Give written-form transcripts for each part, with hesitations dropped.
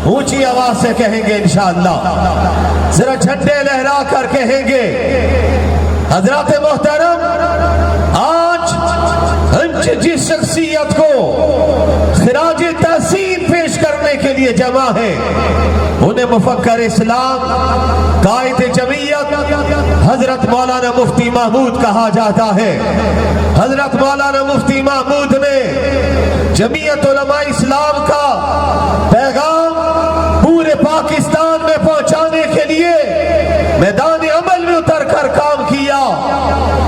اونچی آواز سے کہیں گے انشاءاللہ، ذرا جھنڈے لہرا کر کہیں گے۔ حضرات محترم، آج جس شخصیت کو خراج تحسین پیش کرنے کے لیے جمع ہے، انہیں مفکر اسلام، قائد جمعیت حضرت مولانا مفتی محمود کہا جاتا ہے۔ حضرت مولانا مفتی محمود نے جمعیت علماء اسلام کا پیغام پورے پاکستان میں پہنچانے کے لیے میدان عمل میں اتر کر کام کیا۔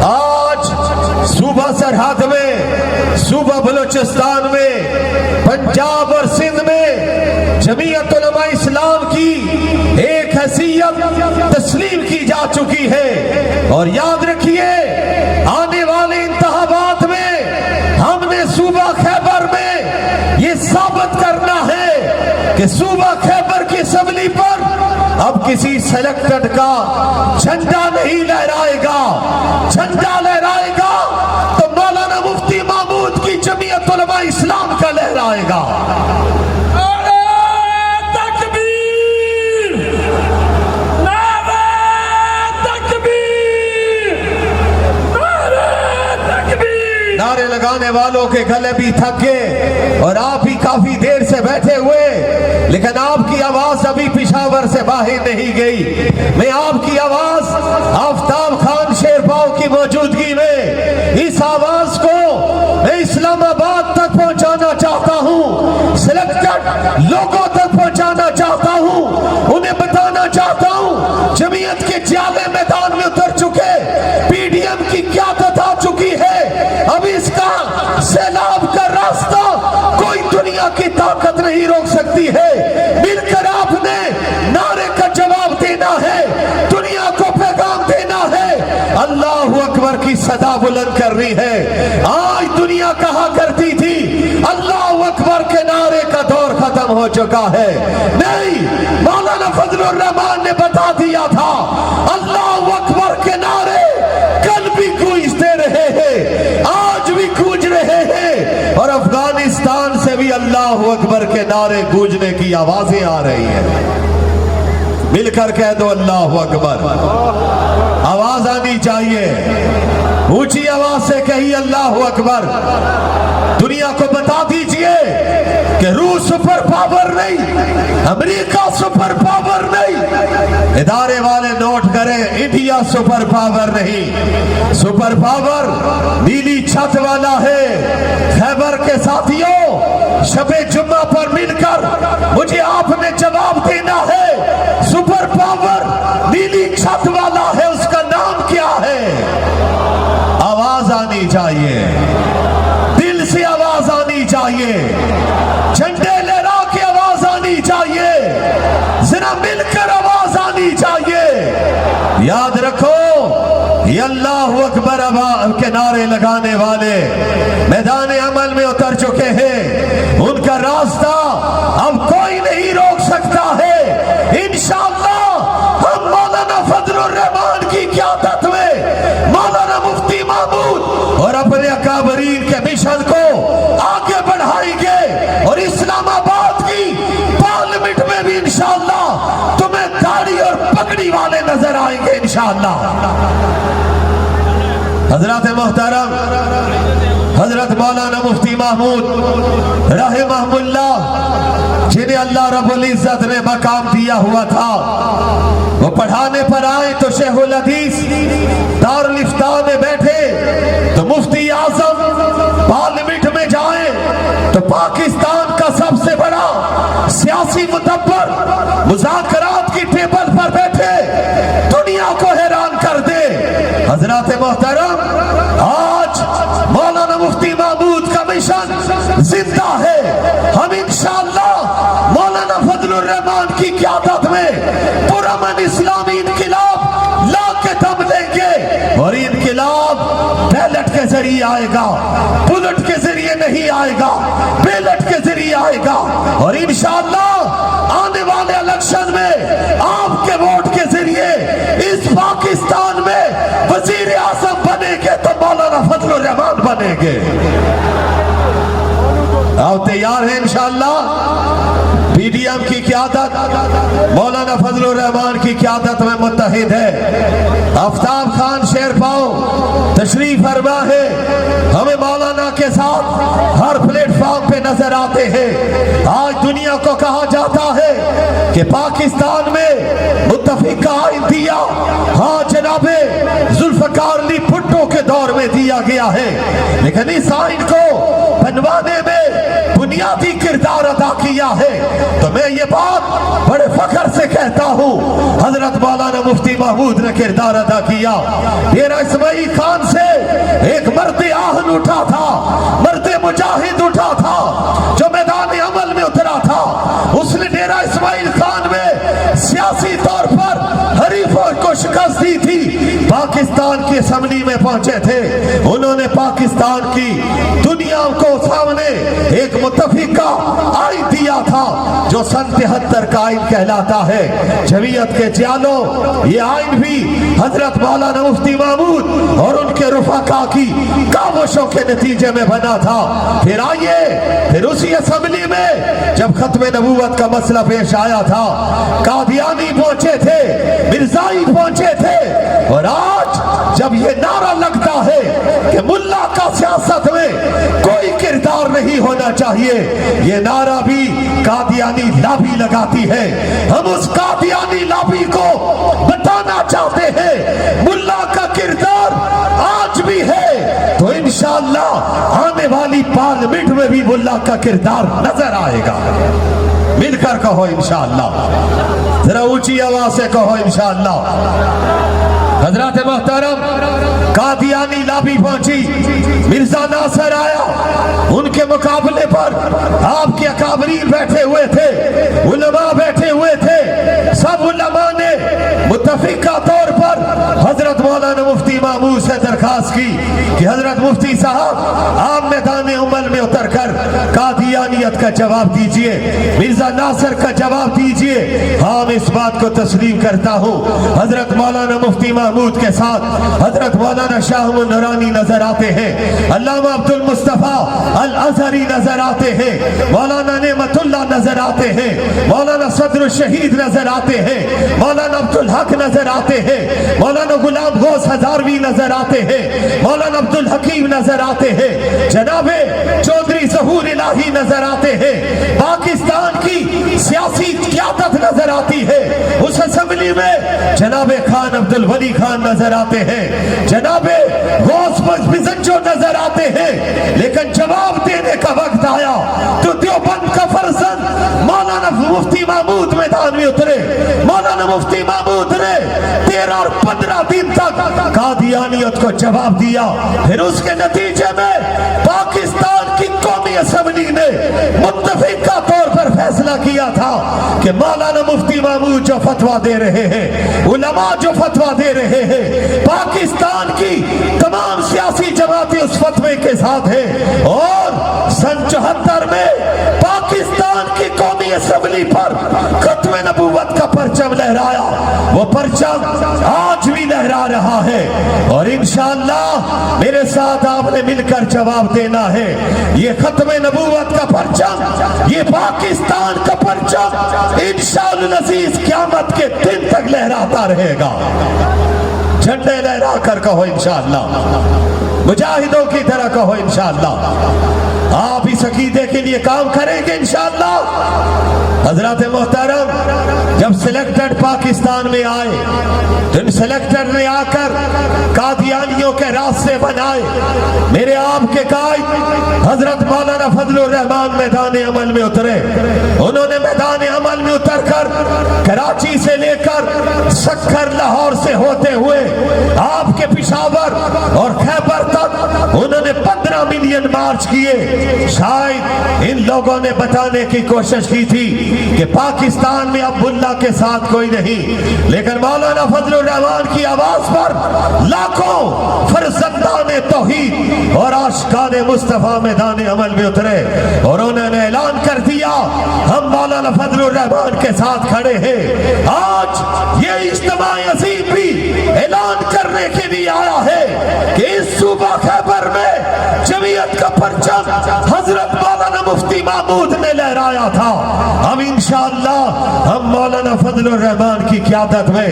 آج صوبہ سرحد میں، صوبہ بلوچستان میں، پنجاب اور سندھ میں جمعیت علماء اسلام کی ایک حیثیت تسلیم کی جا چکی ہے۔ اور یاد رکھیے، آنے والے انتخابات میں ہم نے صوبہ خیبر میں یہ ثابت کرنا ہے کہ صوبہ خیبر کی اسمبلی پر اب کسی سلیکٹڈ کا جھنڈا نہیں لہرائے گا۔ جھنڈا لہرائے گا تو مولانا مفتی محمود کی جمعیت علماء اسلام کا لہرائے گا۔ نعرے لگانے والوں کے گلے بھی تھک گئے اور آپ بھی کافی دیر سے بیٹھے ہوئے، لیکن آپ کی آواز ابھی پشاور سے باہر نہیں گئی۔ میں آپ کی آواز آفتاب خان شیرپاؤ کی موجودگی میں اس آواز کو میں اسلام آباد تک پہنچانا چاہتا ہوں، سلیکٹڈ لوگوں تک پہنچانا چاہتا ہوں، انہیں بتانا چاہتا ہوں جمعیت کے جالے میدان میں اتر چکے، پی ڈی ایم کی قیادت آ چکی ہے۔ اب اس کا سیلاب کا راستہ کوئی دنیا کی طاقت نہیں روک سکتی ہے۔ مل کر آپ نے نعرے کا جواب دینا ہے، دنیا کو پیغام دینا ہے، اللہ اکبر کی صدا بلند کرنی ہے۔ آج دنیا کہا کرتی تھی اللہ اکبر کے نعرے کا دور ختم ہو چکا ہے، نہیں، مولانا فضل الرحمان نے بتا دیا تھا اللہ اکبر کے نعرے کل بھی گونجتے رہے ہیں، آج بھی گونج رہے ہیں، اور افغانستان سے بھی اللہ اکبر کے نعرے گونجنے کی آوازیں آ رہی ہیں۔ مل کر کہہ دو اللہ اکبر، آواز آنی چاہیے، اونچی آواز سے کہی اللہ اکبر۔ دنیا کو بتا دیجئے کہ روس سپر پاور نہیں، امریکہ سپر پاور نہیں، ادارے والے نوٹ کریں، انڈیا سپر پاور نہیں، سپر پاور نیلی چھت والا ہے۔ خیبر کے ساتھیوں، شب جمعہ پر مل کر مجھے آپ نے جواب دینا ہے، سپر پاور نیلی چھت والا ہے، اس کا نام کیا ہے؟ آواز آنی چاہیے، دل سے آواز آنی چاہیے، جھنڈے لہرا کے آواز آنی چاہیے، ذرا مل کر آواز آنی چاہیے۔ یاد رکھو، یہ اللہ اکبر کے نعرے لگانے والے میدان عمل میں اتر چکے ہیں، ان کا راستہ اب کوئی نہیں روک سکتا ہے۔ انشاءاللہ ہم مولانا فضل الرحمان کی قیادت میں مولانا مفتی محمود اور اپنے اکابرین کے مشن کو آگے بڑھائیں گے، اور اسلام آباد کی پارلیمنٹ میں بھی انشاءاللہ تمہیں داڑھی اور پگڑی والے نظر آئیں گے انشاءاللہ۔ حضرات محترم، حضرت مولانا مفتی محمود رحمہ اللہ، جنہیں اللہ رب العزت نے مقام دیا ہوا تھا، وہ پڑھانے پر آئے تو شیخ الحدیث دارالفتاء میں بیٹھے تو مفتی اعظم پارلیمنٹ میں جائیں تو پاکستان کا سب سے بڑا سیاسی مدبر مذاکرات کی ٹیبل پر بیٹھے دنیا کو حیران کر دے۔ حضرات محترم، آج مولانا مفتی محمود کا مشن زندہ ہے، ہم انشاءاللہ مولانا فضل الرحمان کی قیادت میں پرامن اسلامی انقلاب لا کے دم دیں گے، اور انقلاب بیلٹ کے ذریعے آئے گا، بلٹ کے ذریعے نہیں آئے گا، بیلٹ کے ذریعے آئے گا، اور انشاءاللہ آنے والے الیکشن میں آپ کے ووٹ کے ذریعے اس پاکستان میں وزیر اعظم بنے گے تو مولانا فضل الرحمان بنے گے۔ آپ تیار ہیں انشاءاللہ؟ PDM کی قیادت مولانا فضل الرحمان کی قیادت میں متحد ہے۔ آفتاب خان شیر پاؤ تشریف فرما ہے، ہمیں مولانا کے ساتھ ہر پلیٹ فارم پہ نظر آتے ہیں۔ آج دنیا کو کہا جاتا ہے کہ پاکستان میں متفقہ آئین دیا، ہاں جناب ذوالفقار علی بھٹو کے دور میں دیا گیا ہے، لیکن اس آئین کو بنوانے میں بنیادی کردار ادا کیا ہے۔ تو میں یہ بات بڑے فخر سے کہتا ہوں، حضرت مولانا مفتی محمود نے کردار ادا کیا۔ ڈیرہ اسماعیل خان سے ایک مرد آہن اٹھا تھا، مرد مجاہد اٹھا تھا، جو میدان عمل میں اترا تھا۔ اس نے ڈیرہ اسماعیل خان میں سیاسی طور پر حریفوں کو شکست دی تھی۔ پاکستان کی اسمبلی میں پہنچے تھے، انہوں نے پاکستان کی دنیا کو سامنے ایک متفقہ آئین دیا تھا جو سن 73 کا آئین کہلاتا ہے۔ جمعیت کے جیالوں، یہ آئین بھی حضرت مولانا مفتی محمود اور ان کے رفقا کی کاوشوں کے نتیجے میں بنا تھا۔ پھر آئیے، پھر اسی اسمبلی میں جب ختم نبوت کا مسئلہ پیش آیا تھا، قادیانی پہنچے تھے، مرزائی پہنچے تھے، اور آج جب یہ نعرہ لگتا ہے کہ ملا کا سیاست میں کوئی کردار نہیں ہونا چاہیے، یہ نعرہ بھی قادیانی لابی لگاتی ہے۔ ہم اس قادیانی لابی کو بتانا چاہتے ہیں ملا کا کردار آج بھی ہے، تو انشاءاللہ آنے والی پارلیمنٹ میں بھی ملا کا کردار نظر آئے گا۔ مل کر کہو انشاءاللہ، ذرا اونچی آواز سے کہو انشاءاللہ۔ حضرات محترم، قادیانی لابی پہنچی، مرزا ناصر آیا، ان کے مقابلے پر آپ کے اکابرین بیٹھے ہوئے تھے، علماء بیٹھے ہوئے تھے۔ سب علماء نے متفقہ طور پر حضرت مولانا مفتی محمود سے درخواست کی کہ حضرت مفتی صاحب آپ میدان عمل میں اتر کر قادیانیت کا جواب دیجئے، مرزا ناصر کا جواب دیجئے۔ ہاں میں اس بات کو تسلیم کرتا ہوں، حضرت مولانا مفتی محمود کے ساتھ حضرت مولانا شاہ نورانی نظر آتے ہیں، علامہ عبد المصطفیٰ الازہری نظر آتے ہیں، مولانا نعمت اللہ نظر آتے ہیں، مولانا صدر الشہید نظر آتے ہیں، مولانا عبدالحق نظر آتے ہیں، مولانا غلام غوث ہزاروی نظر آتے ہیں، مولانا عبدالحکیم نظر آتے ہیں، جناب چودھری ظہور الہی نظر آتے ہیں۔ پاکستان کی سیاسی قیادت نظر آتی ہے، اس اسمبلی میں جناب خان عبدالولی خان نظر آتے ہیں، جناب غوث بزنجو نظر آتے ہیں، لیکن جواب دینے کا وقت آیا تو دیوبند کا فرزند مولانا مفتی محمود میدان میں اترے۔ مولانا مفتی محمود نے 13 اور 15 دن تک قادیانیت کو جواب دیا۔ پھر اس کے نتیجے میں پاکستان کی قومی اسمبلی نے متفقہ طور پر فیصلہ کیا تھا کہ مولانا مفتی محمود جو فتویٰ دے رہے ہیں، علماء جو فتویٰ دے رہے ہیں، پاکستان کی تمام سیاسی جماعتیں اس فتوے کے ساتھ ہیں، اور سن 74 میں پاکستان کی قومی اسمبلی پر ختم نبوت کا پرچم لہرایا، وہ پرچم آج بھی لہرا رہا ہے، اور انشاءاللہ میرے ساتھ آپ نے مل کر جواب دینا ہے۔ یہ ختم نبوت کا پرچم، یہ پاکستان کا پرچم انشاءاللہ العزیز قیامت کے دن تک لہراتا رہے گا۔ جھنڈے لہرا کر کہو انشاءاللہ، مجاہدوں کی طرح کہو انشاءاللہ۔ آپ اس عقیدے کے لیے کام کریں گے انشاءاللہ۔ حضرات محترم، جب سلیکٹڈ پاکستان میں آئے تو ان سلیکٹڈ نے آ کر قادیانیوں کے راستے بنائے۔ میرے آپ کے قائد حضرت مولانا فضل الرحمان میدان عمل میں اترے، انہوں نے میدان عمل میں اتر کر کراچی سے لے کر سکھر لاہور سے ہوتے ہوئے آپ کے پشاور اور خیبر تک انہوں نے 15 ملین مارچ کیے۔ شاید ان لوگوں نے بتانے کی کوشش کی تھی کہ پاکستان میں اب ملا کے ساتھ کوئی نہیں، لیکن مولانا فضل الرحمان کی آواز پر لاکھوں فرزندان توحید اور عاشقان مصطفیٰ میدان عمل میں اترے، اور انہوں نے اعلان کر دیا ہم مولانا فضل الرحمان کے ساتھ کھڑے ہیں۔ آج یہ اجتماع عظیم بھی اعلان کرنے کے لیے آیا ہے کہ اس صوبہ خیبر میں جمعیت کا پرچم حضرت مولانا مفتی محمود نے لہرایا تھا، اب انشاءاللہ ہم مولانا فضل الرحمان کی قیادت میں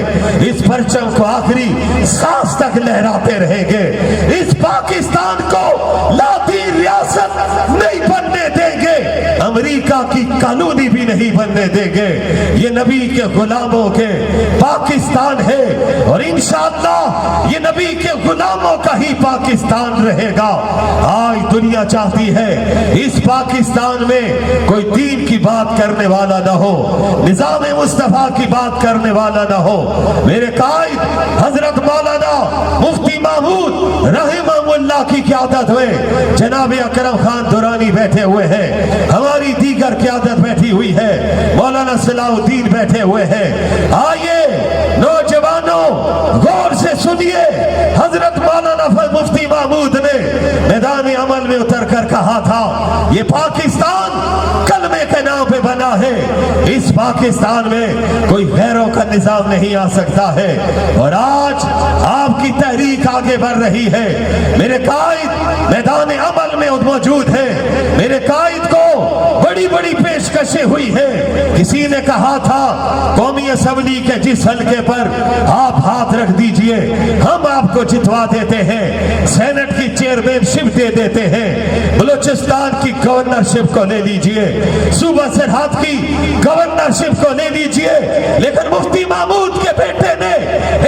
اس پرچم کو آخری سانس تک لہراتے رہیں گے۔ اس پاکستان کو لاطین ریاست نہیں بننے دیں گے، امریکہ کی کالونی بھی نہیں بننے دیں گے، یہ نبی کے غلاموں کے پاکستان ہے، اور انشاءاللہ یہ نبی کے غلاموں کا ہی پاکستان رہے گا۔ آج دنیا چاہتی ہے اس پاکستان میں کوئی دین کی بات کرنے والا نہ ہو، نظام مصطفیٰ کی بات کرنے والا نہ ہو۔ میرے قائد حضرت مولانا مفتی محمود رحمہ اللہ کی قیادت میں جناب اکرم خان دورانی بیٹھے ہوئے ہیں، ہماری دیگر قیادت بیٹھی ہوئی ہے، مولانا صلاح الدین بیٹھے ہوئے ہیں۔ آئیے نوجوانوں غور سے سنیے، حضرت مولانا مفتی محمود نے میدان عمل میں اتر کر کہا تھا یہ پاکستان کلمے کے نام پہ بنا ہے، اس پاکستان میں کوئی غیروں کا نظام نہیں آ سکتا ہے، اور آج آپ کی تحریک آگے بڑھ رہی ہے۔ میرے قائد میدان عمل میں موجود ہے، میرے قائد کو بڑی بڑی پیشکشیں ہوئی ہے۔ کسی نے کہا تھا قومی اسمبلی کے جس حلقے پر آپ ہاتھ رکھ دیجئے ہم آپ کو جتوا دیتے ہیں، سینٹ کی چیئرمین شپ دے دیتے ہیں، بلوچستان کی گورنرشپ کو لے لیجئے، صوبہ سرحد کی گورنرشپ کو لے لیجئے، لیکن مفتی محمود کے بیٹے نے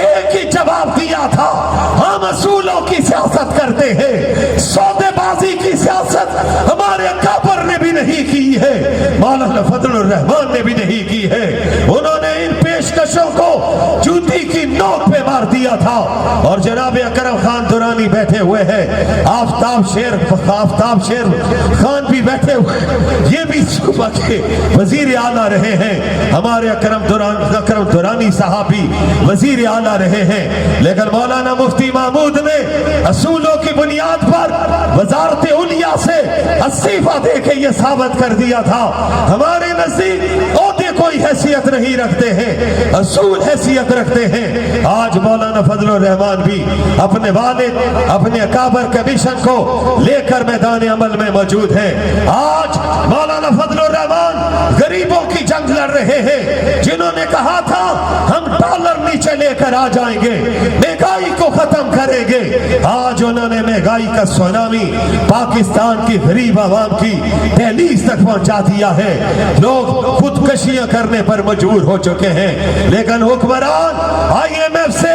ایک ہی جواب دیا تھا، ہم اصولوں کی سیاست کرتے ہیں، سودے بازی کی سیاست ہمارے اکابر نے بھی نہیں کی ہے، مولانا فضل الرحمان نے بھی نہیں کی ہے۔ انہوں نے ان پیشکشوں کو جوتی کی نوک پہ مار دیا تھا، اور جناب اکرم خان دورانی بیٹھے ہوئے ہیں، آفتاب شیر خان بھی بیٹھے ہوئے، یہ بھی صوبہ کے وزیر اعلیٰ رہے ہیں، ہمارے اکرم دورانی صاحب بھی وزیر اعلیٰ رہے ہیں، لیکن مولانا مفتی محمود نے اصولوں کی بنیاد پر وزارت علیہ سے استعفیٰ دے کے یہ ثابت کر دیا تھا ہمارے نزدیک عہدے کوئی حیثیت نہیں رکھتے ہیں، اصول حیثیت رکھتے ہیں۔ آج مولانا فضل الرحمان بھی اپنے والد اپنے اکابر کمیشن کو لے کر میدان عمل میں موجود ہیں۔ آج مولانا فضل الرحمان غریبوں کی جنگ لڑ رہے ہیں، جنہوں نے کہا تھا ہم ڈالر نیچے لے کر آ جائیں گے، مہنگائی کو ختم کریں گے، آج انہوں نے مہنگائی کا سونامی پاکستان کی غریب عوام کی دہلیز تک پہنچا دیا ہے، لوگ خودکشیاں کرنے پر مجبور ہو چکے ہیں، لیکن حکمران آئی ایم ایف سے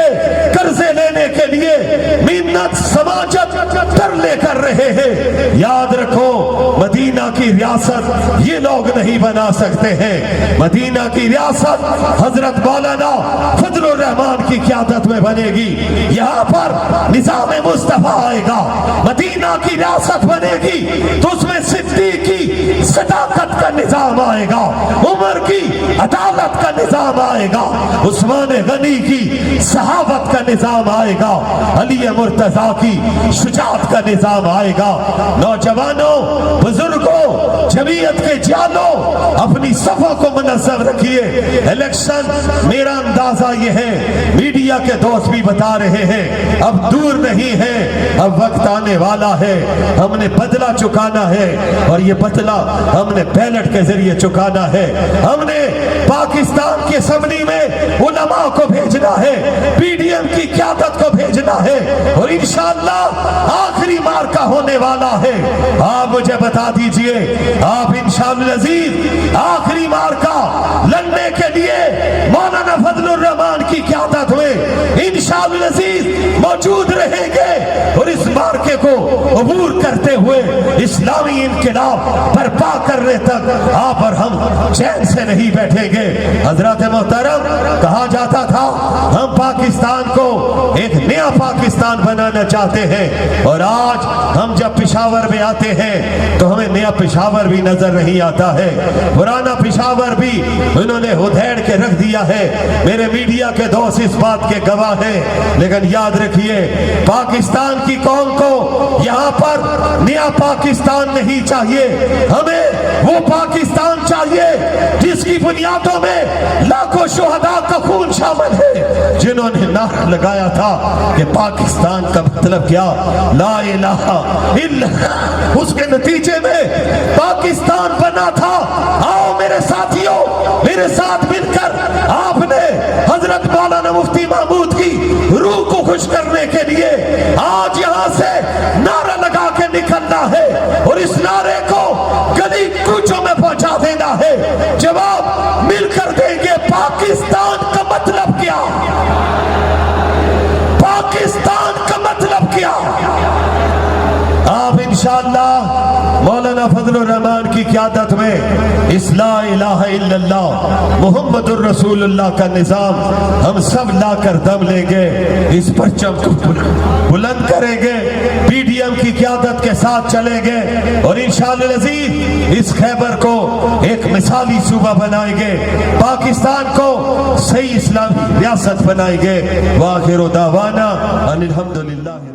قرضے لینے کے لیے منت سماجت ترلے کر رہے ہیں۔ یاد رکھو مدینہ کی ریاست یہ لوگ نہیں بنا سکتے ہیں، مدینہ کی ریاست حضرت مولانا فضل الرحمان کی قیادت میں بنے گی، یہاں پر نظام مصطفیٰ آئے گا، مدینہ کی ریاست بنے گی تو اس میں صدیق کی صداقت کا نظام آئے گا، عمر کی عدالت کا نظام آئے گا، عثمان غنی کی صحابت کا نظام آئے گا، علی مرتضیٰ کی شجاعت کا نظام آئے گا۔ نوجوانوں، بزرگوں، جمعیت کے جالوں، اپنی صفوں کو منظم رکھیے۔ الیکشن میرا اندازہ یہ ہے، میڈیا کے دوست بھی بتا رہے ہیں، اب دور نہیں ہے، اب وقت آنے والا ہے، ہم نے بدلہ چکانا ہے، اور یہ بدلہ ہم نے بیلٹ کے ذریعے چکانا ہے۔ ہم نے پاکستان کی اسمبلی میں علماء کو بھیجنا ہے، پی ڈی ایم کی قیادت کو بھیجنا ہے، اور انشاءاللہ آخری مارکہ ہونے والا ہے۔ آپ مجھے بتا دیجئے، آپ انشاءاللہ العزیز آخری مارکہ لڑنے کے لیے مولانا فضل الرحمان کی قیادت میں انشاءاللہ العزیز موجود رہیں گے، اور اس مارکے کو عبور کرتے ہوئے اسلامی انقلاب برپا کرنے تک آپ اور ہم چین سے نہیں بیٹھیں گے۔ حضرات محترم، کہا جاتا تھا ہم پاکستان کو ایک نیا پاکستان بنانا چاہتے ہیں، اور آج ہم جب پشاور میں آتے ہیں تو ہمیں نیا پشاور بھی نظر نہیں آتا ہے، پرانا پشاور بھی انہوں نے ہدھیڑ کے رکھ دیا ہے۔ میرے میڈیا کے دوست اس بات کے گواہ ہیں، لیکن یاد رکھیے پاکستان کی قوم کو یہاں پر نیا پاکستان نہیں چاہیے، ہمیں وہ پاکستان چاہیے جس کی بنیادوں میں لاکھوں شہداء کا خون شامل ہے، جنہوں نے نعرہ لگایا تھا کہ پاکستان کا مطلب کیا، لا الہ الا اللہ، اس کے نتیجے میں پاکستان بنا تھا۔ آؤ میرے ساتھیوں، میرے ساتھ مل کر آپ نے حضرت مولانا مفتی محمود کی روح کو خوش کرنے کے لیے آج یہاں سے نعرہ لگا کے نکلنا ہے اور اس نعرے کو گلی کوچوں میں پہنچا دینا ہے۔ جواب مل کر دیں گے، پاکستان کا مطلب کیا، پاکستان کا مطلب کیا۔ آپ انشاءاللہ مولانا فضل الرحمان کی قیادت میں اس لا الہ الا اللہ محمد الرسول اللہ کا نظام ہم سب لا کر دم لیں گے، اس پرچم کو بلند کریں گے، پی ڈی ایم کی قیادت کے ساتھ چلیں گے اور انشاءاللہ العزیز اس خیبر کو ایک مثالی صوبہ بنائیں گے، پاکستان کو صحیح اسلامی ریاست بنائیں گے۔ وآخر دعوانا ان الحمدللہ۔